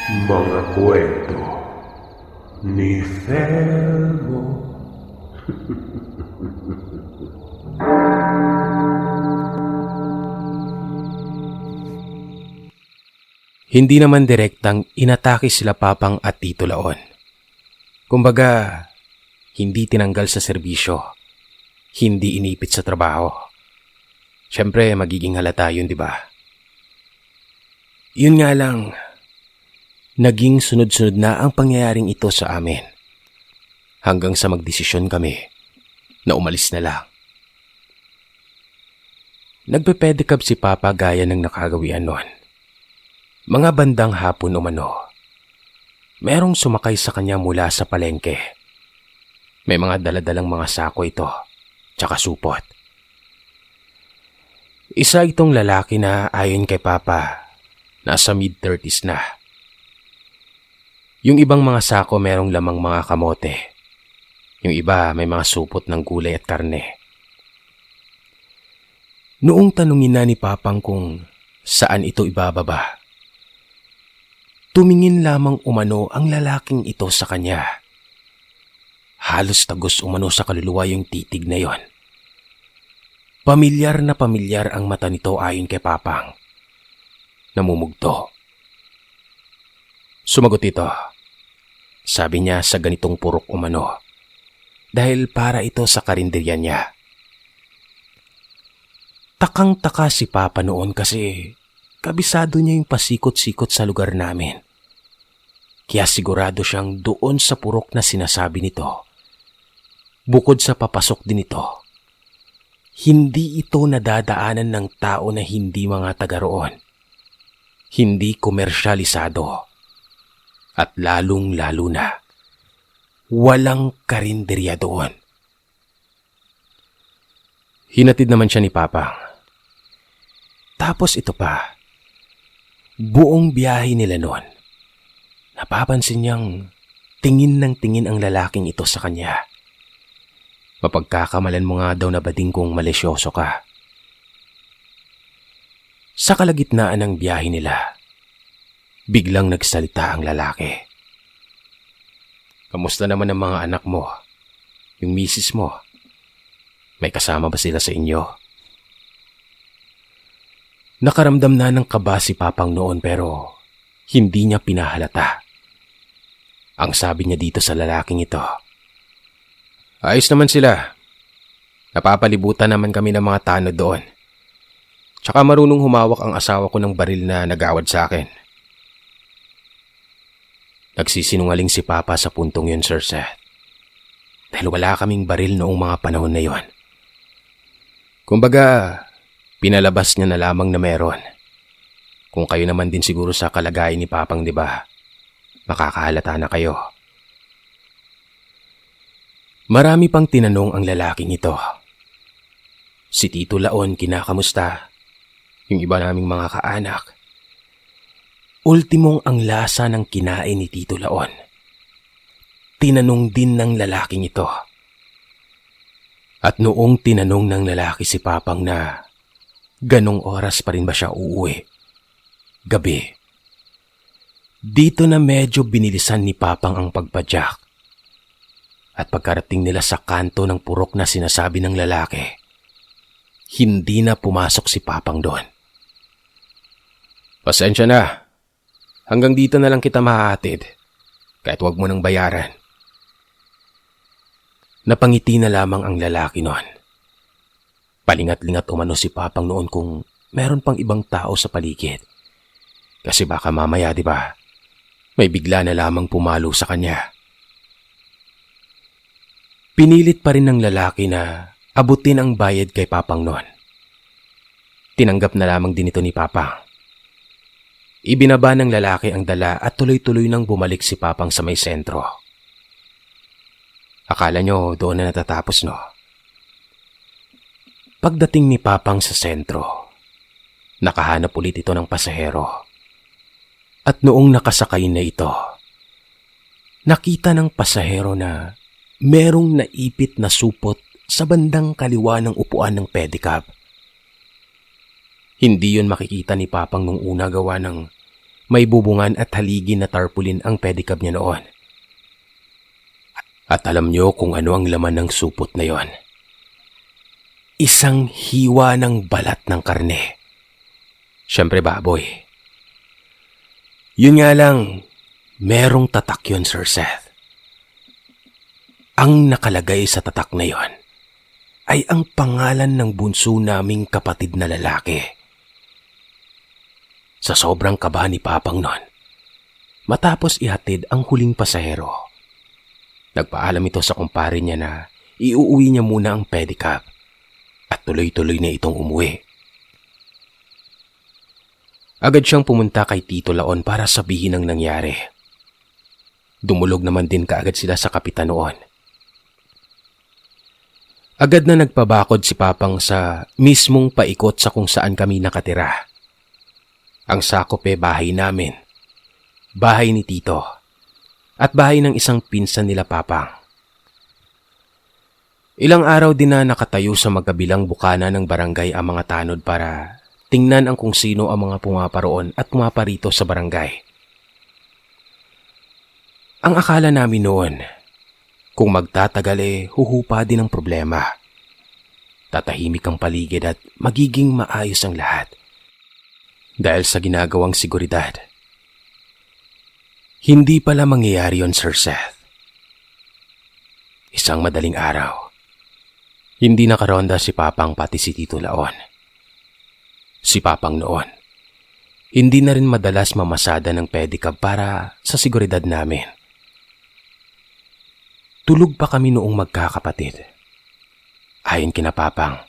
Mga kwento ni Fermo. Hindi naman direktang inatake sila Papang at Tito Laon. Kumbaga, hindi tinanggal sa serbisyo, hindi inipit sa trabaho. Siyempre, magiging halata yun, di ba? Yun nga lang, naging sunod-sunod na ang pangyayaring ito sa amin. Hanggang sa magdesisyon kami na umalis na lang. Nagpe-pedicab si Papa gaya ng nakagawian noon. Mga bandang hapon umano, merong sumakay sa kanya mula sa palengke. May mga daladalang mga sako ito, tsaka supot. Isa itong lalaki na ayon kay Papa, nasa mid-30s na. Yung ibang mga sako merong lamang mga kamote. Yung iba may mga supot ng gulay at karne. Noong tanungin na ni Papang kung saan ito ibababa, tumingin lamang umano ang lalaking ito sa kanya. Halos tagos umano sa kaluluwa yung titig na yon. Pamilyar na pamilyar ang mata nito ayon kay Papang. Namumugto. Sumagot ito. Sabi niya sa ganitong purok umano. Dahil para ito sa karinderya niya. Takang-taka si Papa noon kasi kabisado niya yung pasikot-sikot sa lugar namin. Kaya sigurado siyang doon sa purok na sinasabi nito. Bukod sa papasok din ito, hindi ito nadadaanan ng tao na hindi mga taga roon. Hindi komersyalisado. At lalong-lalo na, walang karinderya doon. Hinatid naman siya ni Papa. Tapos ito pa, buong biyahe nila noon, napapansin niyang tingin ng tingin ang lalaking ito sa kanya. Mapagkakamalan mo nga daw na bading kung malisyoso ka. Sa kalagitnaan ng biyahe nila, biglang nagsalita ang lalaki. Kamusta naman ang mga anak mo? Yung misis mo? May kasama ba sila sa inyo? Nakaramdam na ng kaba si Papang noon pero hindi niya pinahalata. Ang sabi niya dito sa lalaking ito, ayos naman sila. Napapalibutan naman kami ng mga tanod doon. Tsaka marunong humawak ang asawa ko ng baril na nagawad sa akin. Nagsisinungaling si Papa sa puntong yun, Sir Seth. Dahil wala kaming baril noong mga panahon na yon. Kumbaga, pinalabas niya na lamang na meron. Kung kayo naman din siguro sa kalagayan ni Papang, di ba? Makakahalata na kayo. Marami pang tinanong ang lalaking ito. Si Tito Laon kinakamusta, yung iba naming mga kaanak. Ultimong ang lasa ng kinain ni Tito Laon. Tinanong din ng lalaking ito. At noong tinanong ng lalaki si Papang na ganong oras pa rin ba siya uuwi? Gabi. Dito na medyo binilisan ni Papang ang pagpadyak. At pagkarating nila sa kanto ng purok na sinasabi ng lalaki, hindi na pumasok si Papang doon. Pasensya na. Hanggang dito na lang kita mahahatid. Kahit wag mo nang bayaran. Napangiti na lamang ang lalaki noon. Palingat-lingat umano si Papang noon kung meron pang ibang tao sa paligid. Kasi baka mamaya, di ba, may bigla na lamang pumalo sa kanya. Pinilit pa rin ng lalaki na abutin ang bayad kay Papang noon. Tinanggap na lamang din ito ni Papang. Ibinaba ng lalaki ang dala at tuloy-tuloy nang bumalik si Papang sa may sentro. Akala nyo doon na natatapos, no? Pagdating ni Papang sa sentro, nakahanap ulit ito ng pasahero. At noong nakasakay na ito, nakita ng pasahero na merong naipit na supot sa bandang kaliwa ng upuan ng pedicab. Hindi yun makikita ni Papang nung una gawa ng May bubungan at haligi na tarpaulin ang pedicab niya noon. At alam niyo kung ano ang laman ng supot na yon. Isang hiwa ng balat ng karne. Siyempre baboy. Yun nga lang, merong tatak yun, Sir Seth. Ang nakalagay sa tatak na yon ay ang pangalan ng bunso naming kapatid na lalaki. Sa sobrang kaba ni Papang nun, matapos ihatid ang huling pasahero, nagpaalam ito sa kumpare niya na iuuwi niya muna ang pedicab at tuloy-tuloy na itong umuwi. Agad siyang pumunta kay Tito Laon para sabihin ang nangyari. Dumulog naman din kaagad sila sa kapitan noon. Agad na nagpabakod si Papang sa mismong paikot sa kung saan kami nakatira. Ang sakop bahay namin, bahay ni Tito, at bahay ng isang pinsan nila Papang. Ilang araw din na nakatayo sa magkabilang bukana ng barangay ang mga tanod para tingnan ang kung sino ang mga pumaparoon at pumaparito sa barangay. Ang akala namin noon, kung magtatagal huhupa din ang problema. Tatahimik ang paligid at magiging maayos ang lahat. Dahil sa ginagawang seguridad. Hindi pala mangyayari yon, Sir Seth. Isang madaling araw, hindi nakaronda si Papang pati si Tito Laon. Si Papang noon, hindi na rin madalas mamasada ng pedicab para sa seguridad namin. Tulog pa kami noong magkakapatid. Ayon kina Papang,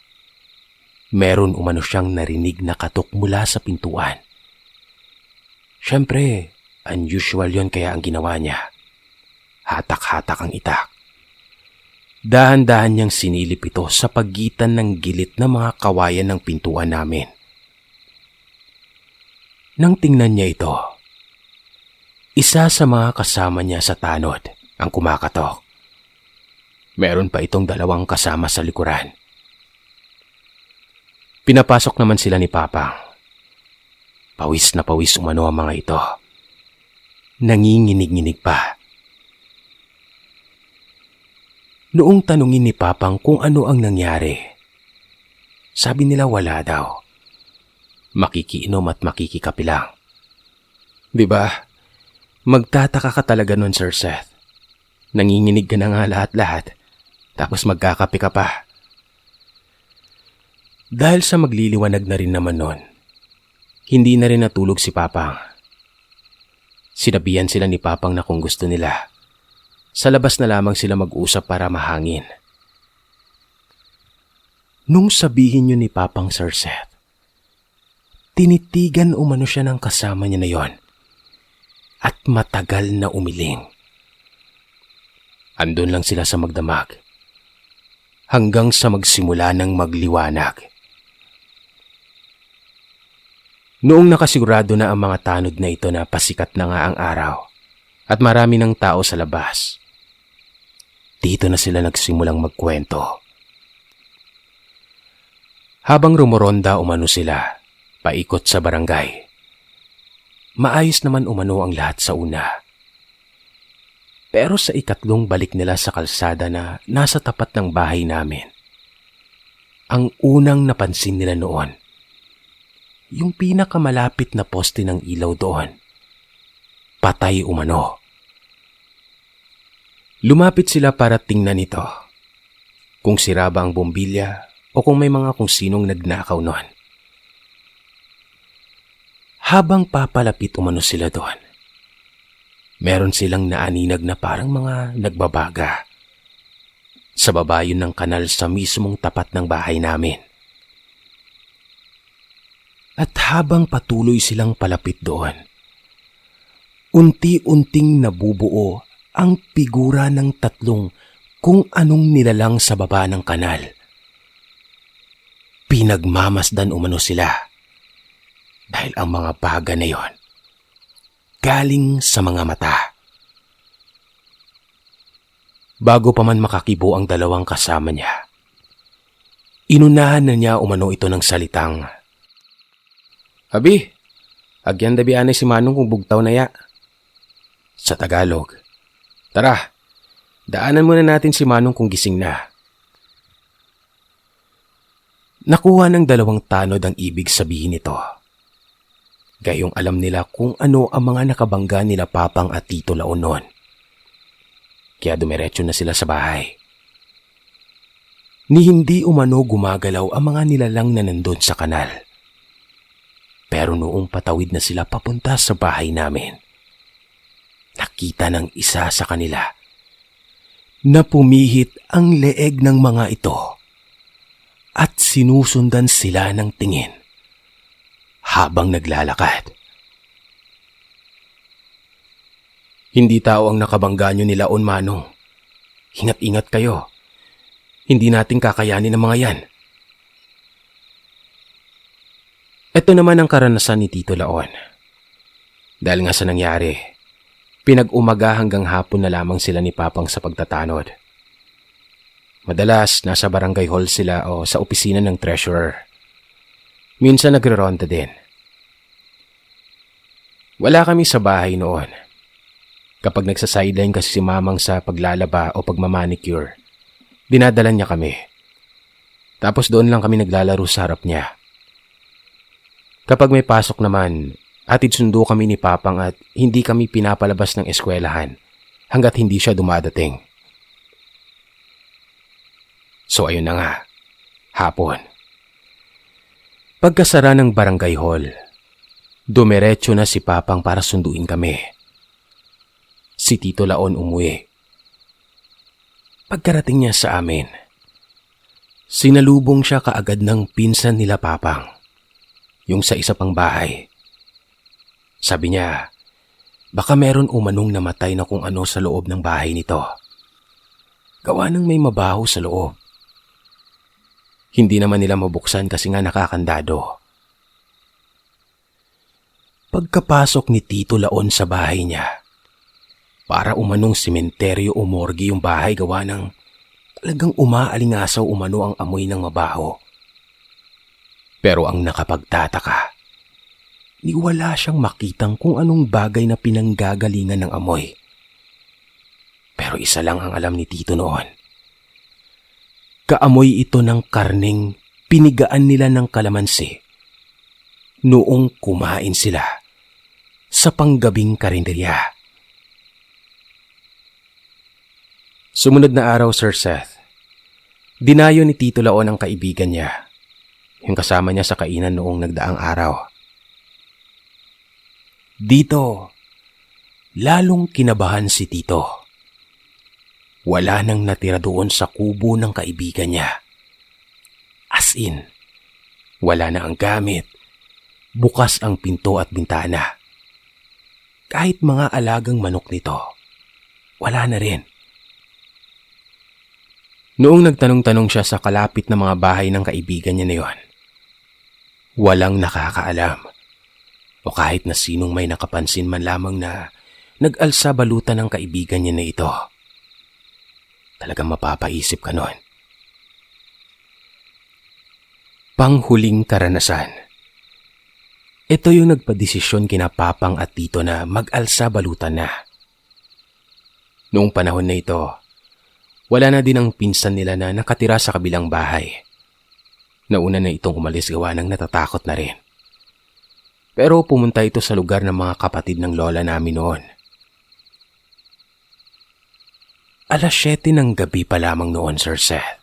meron umano siyang narinig na katok mula sa pintuan. Siyempre, unusual yon kaya ang ginawa niya. Hatak-hatak ang itak. Dahan-dahan niyang sinilip ito sa pagitan ng gilit na mga kawayan ng pintuan namin. Nang tingnan niya ito, isa sa mga kasama niya sa tanod ang kumakatok. Meron pa itong dalawang kasama sa likuran. Pinapasok naman sila ni Papang. Pawis na pawis umano ang mga ito. Nanginginig-nginig pa. Noong tanungin ni Papang kung ano ang nangyari, sabi nila wala daw. Makikiinom at makikikapi lang. Diba? Magtataka ka talaga nun, Sir Seth. Nanginginig ka na nga lahat-lahat, tapos magkakapi ka pa. Dahil sa magliliwanag na rin naman nun, hindi na rin natulog si Papang. Sinabihan sila ni Papang na kung gusto nila, sa labas na lamang sila mag-usap para mahangin. Nung sabihin niyo ni Papang, Sir Seth, tinitigan umano siya ng kasama niya na yon at matagal na umiling. Andun lang sila sa magdamag hanggang sa magsimula ng magliwanag. Noong nakasigurado na ang mga tanod na ito na pasikat na nga ang araw at marami ng tao sa labas, dito na sila nagsimulang magkwento. Habang rumoronda umano sila, paikot sa barangay, maayos naman umano ang lahat sa una. Pero sa ikatlong balik nila sa kalsada na nasa tapat ng bahay namin, ang unang napansin nila noon, yung pinakamalapit na poste ng ilaw doon, patay umano. Lumapit sila para tingnan ito, kung sira ba ang bombilya o kung may mga kung sinong nagnakaw noon. Habang papalapit umano sila doon, meron silang naaninag na parang mga nagbabaga sa baba yun ng kanal sa mismong tapat ng bahay namin. At habang patuloy silang palapit doon, unti-unting nabubuo ang figura ng tatlong kung anong nilalang sa baba ng kanal. Pinagmamasdan umano sila dahil ang mga baga na yon galing sa mga mata. Bago pa man makakibo ang dalawang kasama niya, inunahan na niya umano ito ng salitang, "Abi, Agyan dabianay si Manong kung bugtaw na ya. Sa Tagalog, tara, daanan muna natin si Manong kung gising na. Nakuha ng dalawang tanod ang ibig sabihin nito. Gayong alam nila kung ano ang mga nakabangga nila Papang at Tito Laon noon. Kaya dumiretso na sila sa bahay. Ni hindi umano gumagalaw ang mga nilalang na nandun sa kanal. Pero noong patawid na sila papunta sa bahay namin, nakita ng isa sa kanila na pumihit ang leeg ng mga ito at sinusundan sila ng tingin habang naglalakad. Hindi tao ang nakabangga nyo nila on Manong. Ingat-ingat kayo. Hindi natin kakayanin ang mga yan. Ito naman ang karanasan ni Tito Laon. Dahil nga sa nangyari, pinag-umaga hanggang hapon na lamang sila ni Papang sa pagtatanod. Madalas, nasa barangay hall sila o sa opisina ng treasurer. Minsan nagre-ronda din. Wala kami sa bahay noon. Kapag nagsa-sideline kasi si Mamang sa paglalaba o pagmamanicure, dinadala niya kami. Tapos doon lang kami naglalaro sa harap niya. Kapag may pasok naman, atid sundo kami ni Papang at hindi kami pinapalabas ng eskwelahan hanggat hindi siya dumadating. So ayun na nga, hapon. Pagkasara ng barangay hall, dumiretso na si Papang para sunduin kami. Si Tito Laon umuwi. Pagkarating niya sa amin, sinalubong siya kaagad ng pinsan nila Papang, yung sa isa pang bahay. Sabi niya, baka meron umanong namatay na kung ano sa loob ng bahay nito. Gawa ng may mabaho sa loob. Hindi naman nila mabuksan kasi nga nakakandado. Pagkapasok ni Tito Laon sa bahay niya, para umanong sementeryo o morgue yung bahay gawa ng talagang umaalingasaw umano ang amoy ng mabaho. Pero ang nakapagtataka, ni wala siyang makitang kung anong bagay na pinanggagalingan ng amoy. Pero isa lang ang alam ni Tito noon. Kaamoy ito ng karneng pinigaan nila ng kalamansi noong kumain sila sa panggabing karinderya. Sumunod na araw, Sir Seth, dinayo ni Tito Laon ang kaibigan niya, yung kasama niya sa kainan noong nagdaang araw. Dito, lalong kinabahan si Tito. Wala nang natira doon sa kubo ng kaibigan niya. As in, wala na ang gamit. Bukas ang pinto at bintana. Kahit mga alagang manok nito, wala na rin. Noong nagtanong-tanong siya sa kalapit na mga bahay ng kaibigan niya na yon, walang nakakaalam o kahit na sinong may nakapansin man lamang na nag-alsa balutan ng kaibigan niya na ito. Talagang mapapaisip ka nun. Panghuling karanasan. Ito yung nagpadesisyon kina Papang at Tito na mag-alsa balutan na. Noong panahon na ito, wala na din ang pinsan nila na nakatira sa kabilang bahay. Nauna na itong umalis gawa ng natatakot na rin. Pero pumunta ito sa lugar ng mga kapatid ng lola namin noon. Alas 7 ng gabi pa lamang noon, Sir Seth.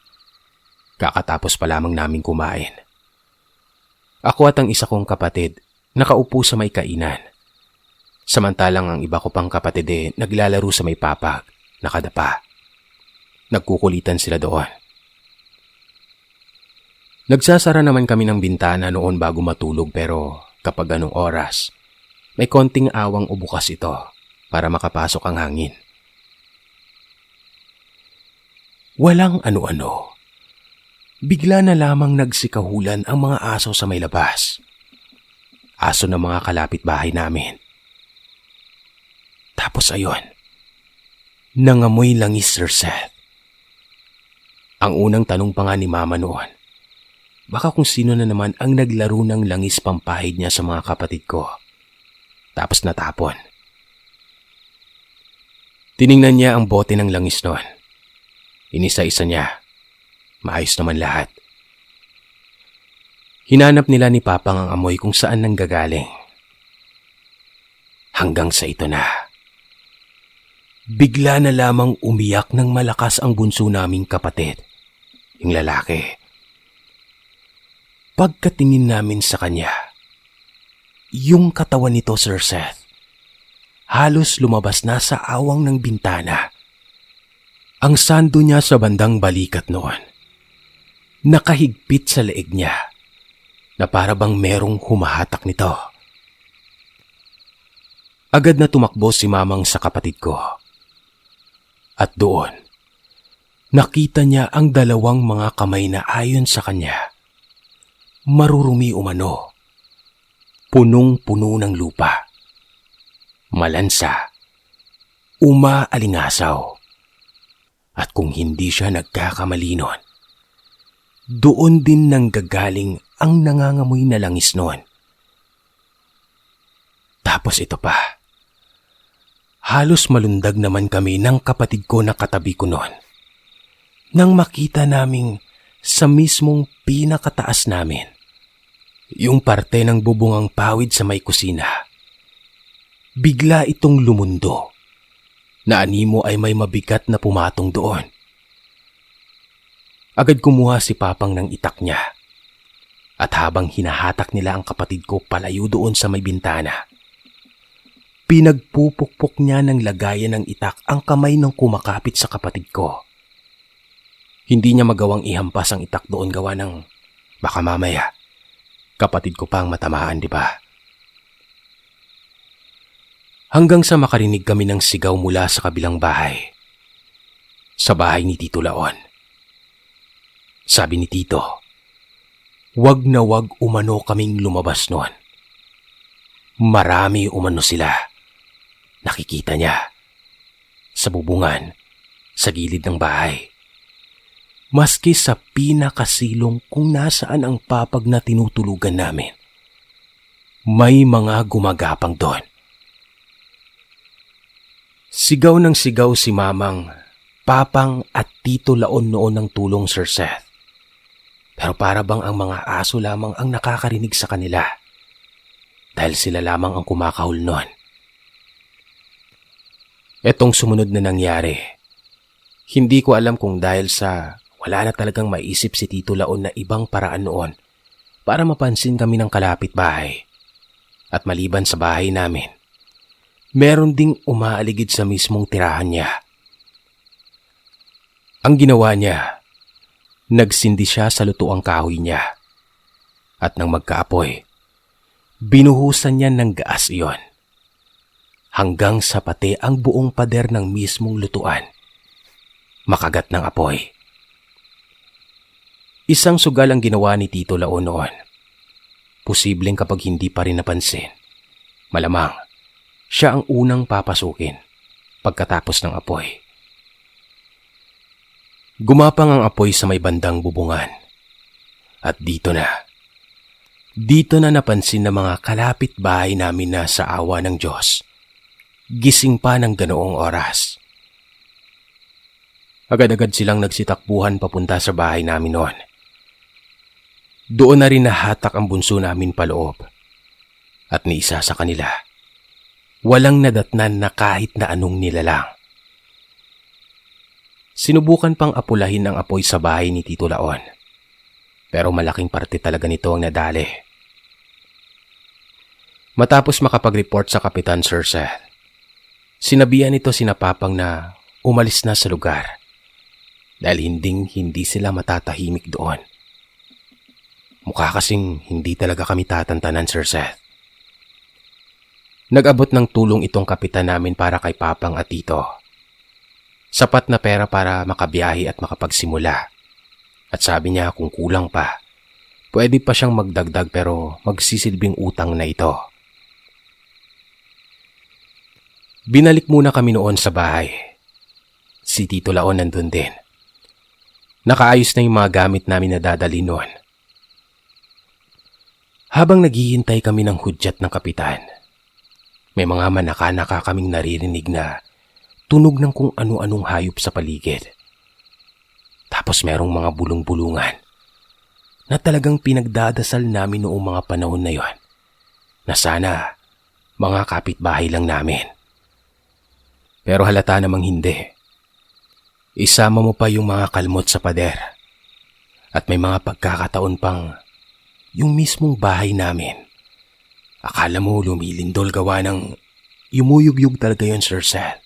Kakatapos pa lamang namin kumain. Ako at ang isa kong kapatid nakaupo sa may kainan. Samantalang ang iba ko pang kapatid naglalaro sa may papag, nakadapa. Nagkukulitan sila doon. Nagsasara naman kami ng bintana noon bago matulog pero kapag anong oras, may konting awang o bukas ito para makapasok ang hangin. Walang ano-ano. Bigla na lamang nagsikahulan ang mga aso sa may labas. Aso ng mga kalapit bahay namin. Tapos ayun, nangamoy langis, Sir Seth. Ang unang tanong pa nga ni Mama noon, baka kung sino na naman ang naglaro ng langis pampahid niya sa mga kapatid ko. tapos natapon. Tiningnan niya ang bote ng langis noon. Inisa-isa niya. Maayos naman lahat. Hinanap nila ni Papang ang amoy kung saan nanggagaling. Hanggang sa ito na. Bigla na lamang umiyak ng malakas ang bunso naming kapatid, yung lalaki. Pagkatingin namin sa kanya, yung katawan nito, Sir Seth, halos lumabas na sa awang ng bintana. Ang sando niya sa bandang balikat noon, nakahigpit sa leeg niya, na para bang merong humahatak nito. Agad na tumakbo si Mamang sa kapatid ko. At doon, nakita niya ang dalawang mga kamay na ayon sa kanya, marurumi umano, punong-puno ng lupa, malansa, umaalingasaw. At kung hindi siya nagkakamali nun, doon din nanggagaling ang nangangamoy na langis noon. Tapos ito pa, halos malundag naman kami ng kapatid ko na katabi ko noon nang makita naming sa mismong pinakataas namin, yung parte ng bubungang pawid sa may kusina, bigla itong lumundo na animo ay may mabigat na pumatong doon. Agad kumuha si Papang ng itak niya at habang hinahatak nila ang kapatid ko palayo doon sa may bintana, pinagpupukpok niya ng lagayan ng itak ang kamay ng kumakapit sa kapatid ko. Hindi niya magawang ihampas ang itak doon gawa ng baka mamaya kapatid ko pang matamaan, di ba? Hanggang sa makarinig kami ng sigaw mula sa kabilang bahay. Sa bahay ni Tito Laon. Sabi ni Tito, wag na wag umano kaming lumabas noon. Marami umano sila. Nakikita niya. Sa bubungan, sa gilid ng bahay. Maski sa pinakasilong kung nasaan ang papag na tinutulugan namin. May mga gumagapang doon. Sigaw ng sigaw si Mamang, Papang at Tito Laon noon ng tulong, Sir Seth. Pero para bang ang mga aso lamang ang nakakarinig sa kanila. Dahil sila lamang ang kumakahul noon. Etong sumunod na nangyari, hindi ko alam kung dahil sa wala na talagang maisip si Tito Laon na ibang paraan noon para mapansin kami ng kalapit bahay. At maliban sa bahay namin, meron ding umaaligid sa mismong tirahan niya. Ang ginawa niya, nagsindi siya sa lutuang kahoy niya. At nang magkaapoy, binuhusan niya ng gaas iyon. Hanggang sa pati ang buong pader ng mismong lutuan, makagat ng apoy. Isang sugal ang ginawa ni Tito Laon noon. Posibleng kapag hindi pa rin napansin, malamang siya ang unang papasukin pagkatapos ng apoy. Gumapang ang apoy sa may bandang bubungan. At dito na napansin ng mga kalapit bahay namin na sa awa ng Diyos, gising pa ng ganoong oras. Agad-agad silang nagsitakbuhan papunta sa bahay namin noon. Doon na rin nahatak ang bunso namin paloob. At ni isa sa kanila, walang nadatnan na kahit na anong nilalang. Sinubukan pang apulahin ang apoy sa bahay ni Tito Laon. Pero malaking parte talaga nito ang nadali. Matapos makapag-report sa Kapitan Sir Seth, sinabihan nito sina Papang na umalis na sa lugar dahil hindi sila matatahimik doon. Mukha kasing hindi talaga kami tatantanan, Sir Seth. Nag-abot ng tulong itong kapitan namin para kay Papang at Tito. Sapat na pera para makabiyahe at makapagsimula. At sabi niya kung kulang pa, pwede pa siyang magdagdag pero magsisilbing utang na ito. Binalik muna kami noon sa bahay. Si Tito Laon nandun din. Nakaayos na yung mga gamit namin na dadali noon. Habang naghihintay kami ng hudyat ng kapitan, May mga manaka-naka kaming naririnig na tunog ng kung ano-anong hayop sa paligid. Tapos merong mga bulong-bulungan na talagang pinagdadasal namin noong mga panahon na yon na sana mga kapitbahay lang namin. Pero halata namang hindi. Isama mo pa yung mga kalmot sa pader at may mga pagkakataon pang yung mismong bahay namin. Akala mo lumilindol gawa ng yumuyugyug talaga yon, Sir Seth.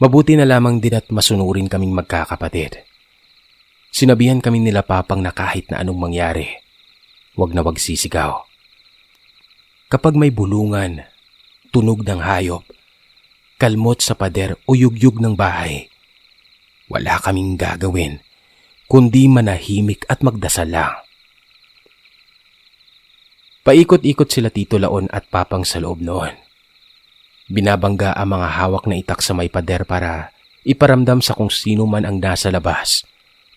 Mabuti na lamang din at masunurin kaming magkakapatid. Sinabihan kami nila Papang na kahit na anong mangyari, wag na wag sisigaw. Kapag may bulungan, tunog ng hayop, kalmot sa pader o yugyug ng bahay, wala kaming gagawin kundi manahimik at magdasal lang. Paikot-ikot sila Tito Laon at Papang sa loob noon. Binabangga ang mga hawak na itak sa may pader para iparamdam sa kung sino man ang nasa labas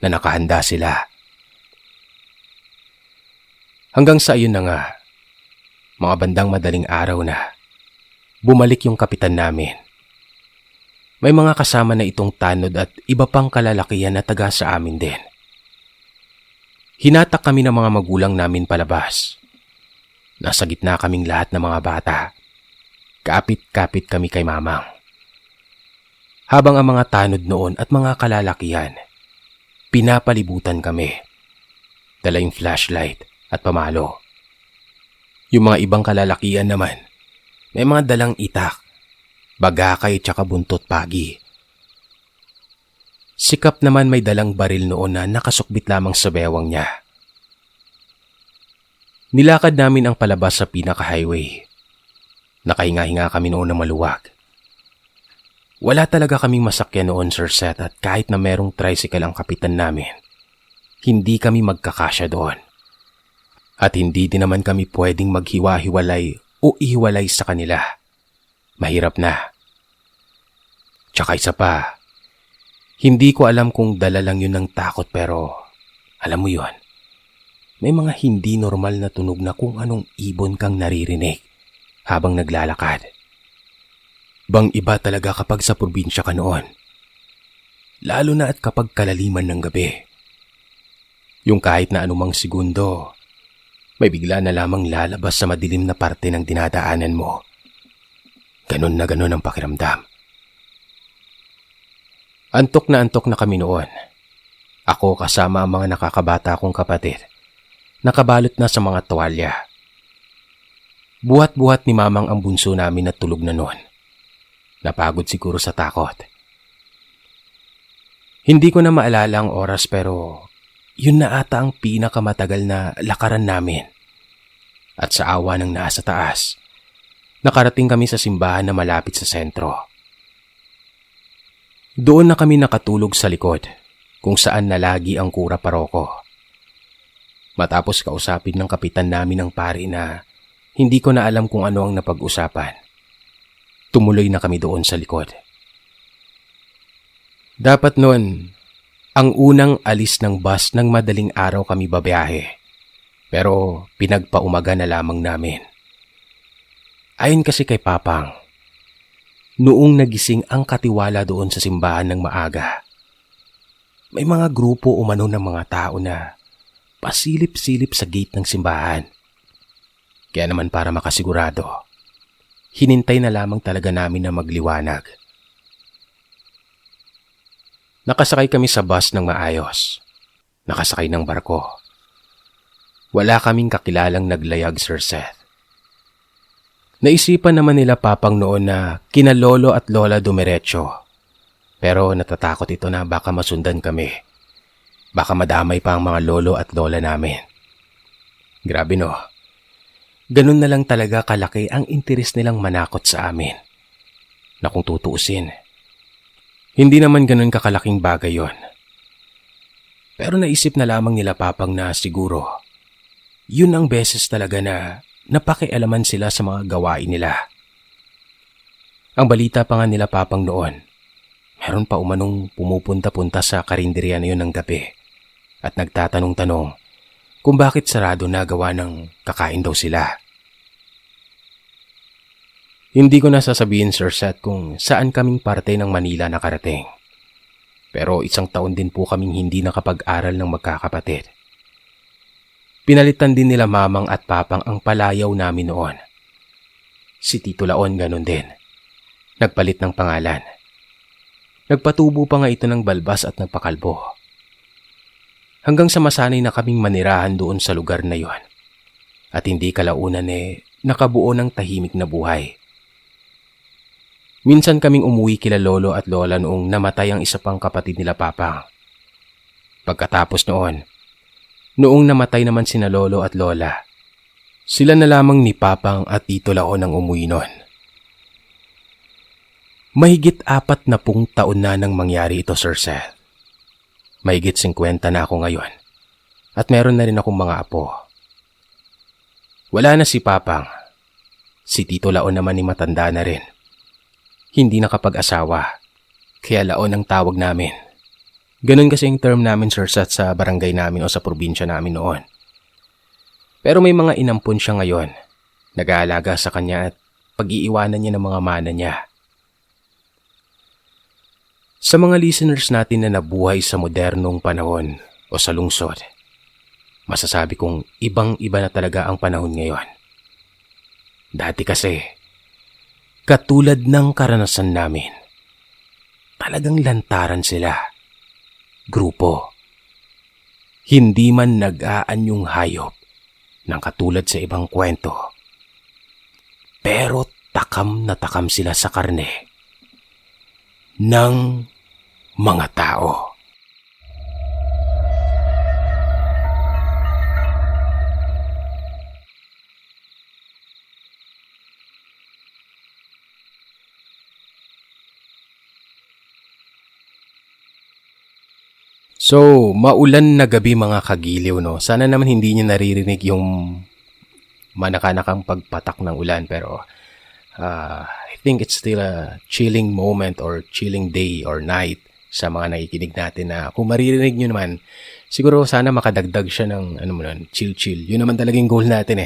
na nakahanda sila. Hanggang sa ayun na nga, mga bandang madaling araw na, bumalik yung kapitan namin. May mga kasama na itong tanod at iba pang kalalakihan na taga sa amin din. Hinatak kami ng mga magulang namin palabas. Nasa gitna kaming lahat ng mga bata. Kapit-kapit kami kay Mamang. Habang ang mga tanod noon at mga kalalakihan, pinapalibutan kami. Dala yung flashlight at pamalo. Yung mga ibang kalalakihan naman, may mga dalang itak, bagakay tsaka buntot pagi. Sikap naman may dalang baril noon na nakasukbit lamang sa bewang niya. Nilakad namin ang palabas sa pinaka-highway. Nakahinga-hinga kami noon ng maluwag. Wala talaga kaming masakyan noon, Sir Seth, at kahit na merong tricycle ang kapitan namin, hindi kami magkakasya doon. At hindi din naman kami pwedeng maghiwa-hiwalay o ihiwalay sa kanila. Mahirap na. Tsaka isa pa, hindi ko alam kung dala lang yun ng takot pero alam mo yun, may mga hindi normal na tunog na kung anong ibon kang naririnig habang naglalakad. Bang iba talaga kapag sa probinsya ka noon. Lalo na at kapag kalaliman ng gabi. Yung kahit na anumang segundo, may bigla na lamang lalabas sa madilim na parte ng dinadaanan mo. Ganon na ganon ang pakiramdam. Antok na kami noon. Ako kasama ang mga nakakabata kong kapatid. Nakabalot na sa mga tuwalya. Buhat-buhat ni Mamang ang bunso namin na tulog na noon. Napagod siguro sa takot. Hindi ko na maalala ang oras pero yun na ata ang pinakamatagal na lakaran namin. At sa awa ng nasa taas, nakarating kami sa simbahan na malapit sa sentro. Doon na kami nakatulog sa likod kung saan nalagi ang kura paroko. Matapos kausapin ng kapitan namin ang pari na hindi ko na alam kung ano ang napag-usapan, tumuloy na kami doon sa likod. Dapat noon, ang unang alis ng bus ng madaling araw kami babiyahe, pero pinagpaumaga na lamang namin. Ayon kasi kay Papang, noong nagising ang katiwala doon sa simbahan ng maaga, may mga grupo umano ng mga tao na pasilip-silip sa gate ng simbahan. Kaya naman para makasigurado, hinintay na lamang talaga namin na magliwanag. Nakasakay kami sa bus ng maayos. Nakasakay ng barko. Wala kaming kakilalang naglayag, Sir Seth. Naisipan naman nila Papang noon na kina lolo at lola dumiretso. Pero natatakot ito na baka masundan kami. Baka madamay pa ang mga lolo at lola namin. Grabe no. Ganun na lang talaga kalaki ang interes nilang manakot sa amin. Na kung tutuusin, hindi naman ganun kakalaking bagay yon. Pero naisip na lamang nila Papang na siguro, yun ang beses talaga na napakialaman sila sa mga gawain nila. Ang balita pa nga nila Papang noon, meron pa umanong pumupunta-punta sa karinderya na yun ng gabi at nagtatanong-tanong kung bakit sarado na gawa ng kakain daw sila. Hindi ko na sasabihin, Sir Seth, kung saan kaming parte ng Manila nakarating. Pero isang taon din po kaming hindi nakapag-aral ng magkakapatid. Pinalitan din nila mamang at papang ang palayaw namin noon. Si Tito Laon ganun din. Nagpalit ng pangalan. Nagpatubo pa nga ito ng balbas at nagpakalbo. Hanggang sa masanay na kaming manirahan doon sa lugar na yon. At hindi kalaunan nakabuo ng tahimik na buhay. Minsan kaming umuwi kila lolo at lola noong namatay ang isa pang kapatid nila papang. Pagkatapos noong namatay naman sina lolo at lola, sila na lamang ni papang at Tito Laon ang umuwi noon. Mahigit 40 taon na nang mangyari ito, Sir Seth. Mahigit 50 na ako ngayon at meron na rin akong mga apo. Wala na si papang. Si Tito Laon naman ni matanda na rin. Hindi nakapag-asawa, kaya Laon ang tawag namin. Ganun kasi yung term namin, Sir Seth, sa barangay namin o sa probinsya namin noon. Pero may mga inampon siya ngayon. Nag-aalaga sa kanya at pag-iiwanan niya ng mga mana niya. Sa mga listeners natin na nabuhay sa modernong panahon o sa lungsod, masasabi kong ibang-iba na talaga ang panahon ngayon. Dati kasi, katulad ng karanasan namin, talagang lantaran sila. Grupo. Hindi man nag-aanyong hayop ng katulad sa ibang kwento. Pero takam na takam sila sa karne ng mga tao. So, maulan na gabi mga kagiliw, no? Sana naman hindi niyo naririnig yung manakanakang pagpatak ng ulan, pero I think it's still a chilling moment or chilling day or night sa mga nakikinig natin na kung maririnig nyo naman, siguro sana makadagdag siya ng chill-chill. Yun naman talagang goal natin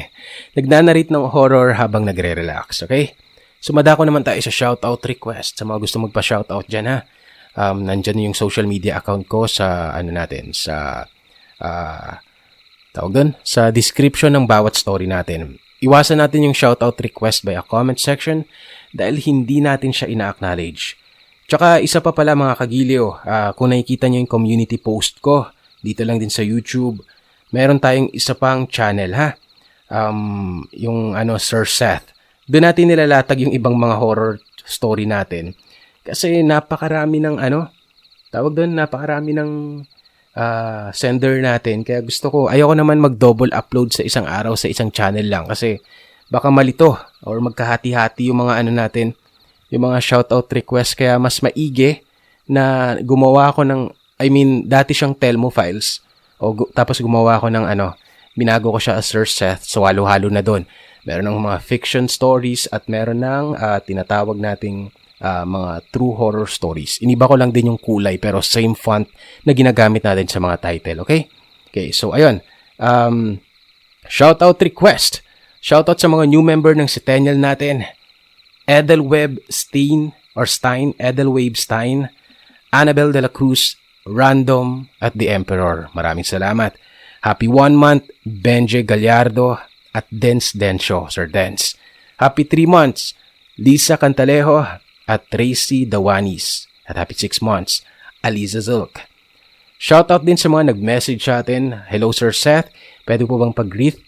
Nagnanarrate ng horror habang nagre-relax, okay? Sumada ko naman tayo sa shoutout request. Sa mga gusto magpa-shoutout dyan, ha? Nandyan yung social media account ko sa sa description ng bawat story natin. Iwasan natin yung shoutout request by a comment section dahil hindi natin siya ina-acknowledge. Tsaka isa pa pala mga kagiliw, kung nakikita nyo yung community post ko, dito lang din sa YouTube, meron tayong isa pang channel yung Sir Seth. Doon natin nilalatag yung ibang mga horror story natin. Kasi napakarami ng napakarami ng sender natin. Kaya ayoko naman mag-double upload sa isang araw sa isang channel lang. Kasi baka malito or magkahati-hati yung mga natin, yung mga shoutout request. Kaya mas maigi na gumawa ako dati siyang Telmo files. Tapos gumawa ako ng binago ko siya as Sir Seth. So halo-halo na doon. Meron ng mga fiction stories at meron ng tinatawag nating mga true horror stories. Iniba ko lang din yung kulay pero same font na ginagamit natin sa mga title, okay? Okay, so ayun. Shoutout request. Shoutout sa mga new member ng Centennial natin. Edelweb Stein, Edelweb Stein, Annabel de la Cruz, Random, at The Emperor. Maraming salamat. Happy 1 month, Benje Gallardo, at Dens Densyo, Sir Dens. Happy 3 months, Lisa Cantalejo, at Tracy Dawanis. At happy 6 months, Aliza Zulk. Shoutout din sa mga nag-message sa atin. Hello Sir Seth, pwede po bang pag-greet?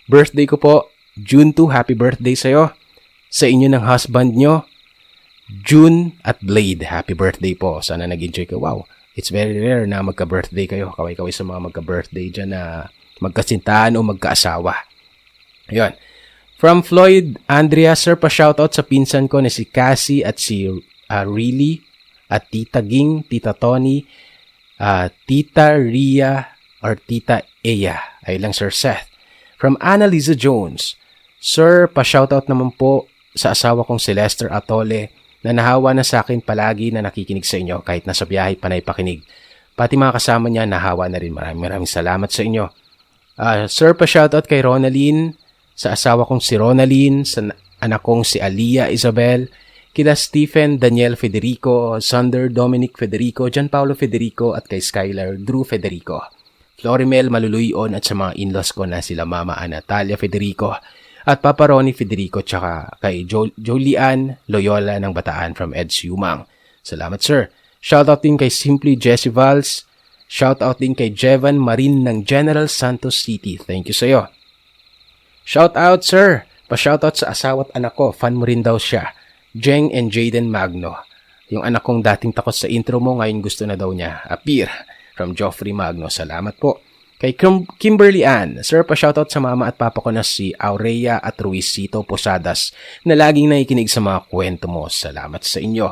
Birthday ko po, June 2, happy birthday sa'yo. Sa inyo ng husband nyo, June at Blade, happy birthday po. Sana nag-enjoy ka. Wow, it's very rare na magka-birthday kayo. Kaway-kaway sa mga magka-birthday dyan na magkasintahan o magkaasawa. Ayun. From Floyd Andrea, sir, pa-shoutout sa pinsan ko na si Cassie at si Riley at Tita Ging, Tita Tony, Tita Ria or Tita Eya. Ay lang, Sir Seth. From Annalisa Jones, sir, pa-shoutout naman po sa asawa kong si Lester Atole na nahawa na sa akin palagi na nakikinig sa inyo kahit nasa biyahe panay pakinig. Pati mga kasama niya nahawa na rin. Maraming salamat sa inyo. Sir, pa-shoutout kay Ronaline, sa asawa kong si Ronaline, anak kong si Alia Isabel, kila Stephen Daniel Federico, Sander Dominic Federico, Gianpaolo Federico at kay Skylar Drew Federico. Florimel Maluluyon at sa mga in-laws ko na sila Mama Natalia Federico at Papa Ronnie Federico tsaka kay Jolian Loyola ng Bataan from Eds Humang. Salamat sir. Shoutout din kay Simply Jessie Vals. Shoutout din kay Jevan Marin ng General Santos City. Thank you sa'yo. Shoutout sir. Pa-shoutout sa asawa at anak ko. Fan mo rin daw siya. Jeng and Jaden Magno. Yung anak kong dating takot sa intro mo, ngayon gusto na daw niya. Appear. From Joffrey Magno. Salamat po. Kay Kimberly Ann. Sir, pa-shoutout sa mama at papa ko na si Aurea at Ruizito Posadas na laging nakikinig sa mga kwento mo. Salamat sa inyo.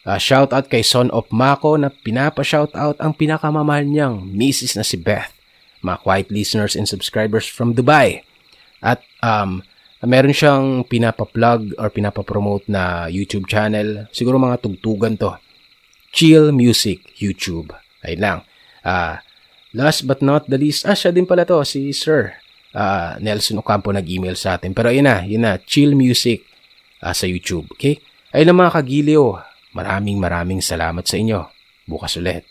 Shoutout kay Son of Mako na pinapa-shoutout ang pinakamamahal niyang misis na si Beth. Mga quiet listeners and subscribers from Dubai. At meron siyang pinapa-plug or pinapa-promote na YouTube channel. Siguro mga tugtugan to. Chill Music YouTube. Ayun lang. Last but not the least, siya din pala to, si Sir Nelson Ocampo nag-email sa atin. Pero yun na, Chill Music sa YouTube. Okay? Ayun lang mga kagiliw. Maraming salamat sa inyo. Bukas ulit.